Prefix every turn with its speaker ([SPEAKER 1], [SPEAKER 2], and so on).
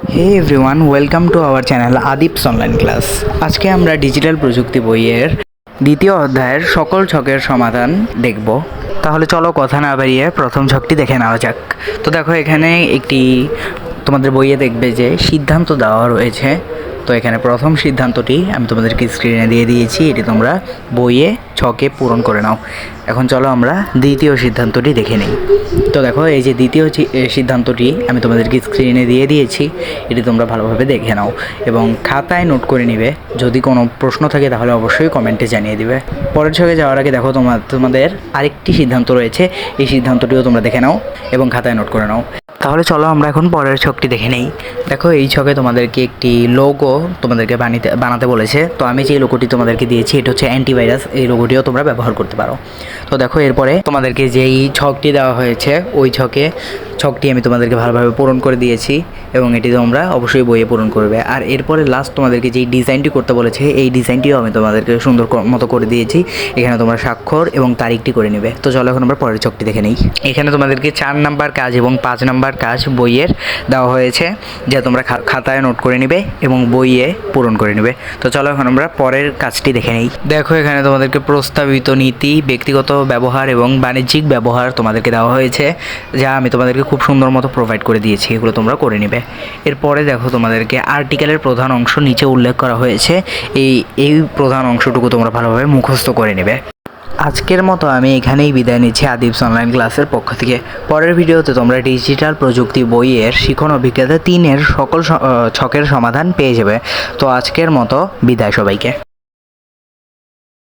[SPEAKER 1] Hey everyone, welcome to our channel আদিপস online class. আজকে আমরা ডিজিটাল প্রযুক্তি বইয়ের দ্বিতীয় অধ্যায়ের সকল ছকের সমাধান দেখব। তাহলে চলো কথা না বাড়িয়ে প্রথম ছকটি দেখে নেওয়া যাক। তো দেখো, এখানে একটি তোমাদের বইয়ে দেখবে যে সিদ্ধান্ত দেওয়া রয়েছে। তো এখানে প্রথম সিদ্ধান্তটি আমি তোমাদেরকে স্ক্রিনে দিয়ে দিয়েছি, এটি তোমরা বইয়ে ছকে পূরণ করে নাও। এখন চলো আমরা দ্বিতীয় সিদ্ধান্তটি দেখে নিই। তো দেখো, এই যে দ্বিতীয় সিদ্ধান্তটি আমি তোমাদেরকে স্ক্রিনে দিয়ে দিয়েছি, এটি তোমরা ভালোভাবে দেখে নাও এবং খাতায় নোট করে নিবে। যদি কোনো প্রশ্ন থাকে তাহলে অবশ্যই কমেন্টে জানিয়ে দিবে। পরের ছকে যাওয়ার আগে দেখো, তোমাদের আরেকটি সিদ্ধান্ত রয়েছে, এই সিদ্ধান্তটিও তোমরা দেখে নাও এবং খাতায় নোট করে নাও। তাহলে চলো আমরা এখন পরের ছকটি দেখে নেই। দেখো, এই ছকে তোমাদেরকে একটি লোগো তোমাদেরকে বানাতে বলেছে। তো আমি যে লোগোটি তোমাদেরকে দিয়েছি এটা হচ্ছে অ্যান্টিভাইরাস, এই লোগোটিও তোমরা ব্যবহার করতে পারো। তো দেখো, এরপরে তোমাদেরকে যেই ছকটি দেওয়া হয়েছে ওই ছকটি আমি তোমাদেরকে ভালোভাবে পূরণ করে দিয়েছি এবং এটি তোমরা অবশ্যই বইয়ে পূরণ করবে। আর এরপরে লাস্ট তোমাদেরকে যেই ডিজাইনটি করতে বলেছে এই ডিজাইনটিও আমি তোমাদেরকে সুন্দর মতো করে দিয়েছি। এখানে তোমরা স্বাক্ষর এবং তারিখটি করে নেবে। তো চলো এখন আমরা পরের ছকটি দেখে নিই। এখানে তোমাদেরকে 4 নাম্বার কাজ এবং 5 নাম্বার কাজ বইয়ের দেওয়া হয়েছে, যা তোমরা খাতায় নোট করে নেবে এবং বইয়ে পূরণ করে নেবে। তো চলো এখন আমরা পরের কাজটি দেখে নিই। দেখো, এখানে তোমাদেরকে প্রস্তাবিত নীতি, ব্যক্তিগত ব্যবহার এবং বাণিজ্যিক ব্যবহার তোমাদেরকে দেওয়া হয়েছে, যা আমি তোমাদেরকে খুব সুন্দর মতো প্রোভাইড করে দিয়েছি, এগুলো তোমরা করে নেবে। এরপরে দেখো, তোমাদেরকে আর্টিকেলের প্রধান অংশ নিচে উল্লেখ করা হয়েছে, এই প্রধান অংশটুকু তোমরা ভালোভাবে মুখস্থ করে নেবে। আজকের মতো আমি এখানেই বিদায় নিচ্ছি আদিপস অনলাইন ক্লাসের পক্ষ থেকে। পরের ভিডিওতে তোমরা ডিজিটাল প্রযুক্তি বইয়ের শিখন অভিজ্ঞতা 3-এর সকল ছকের সমাধান পেয়ে যাবে। তো আজকের মতো বিদায় সবাইকে।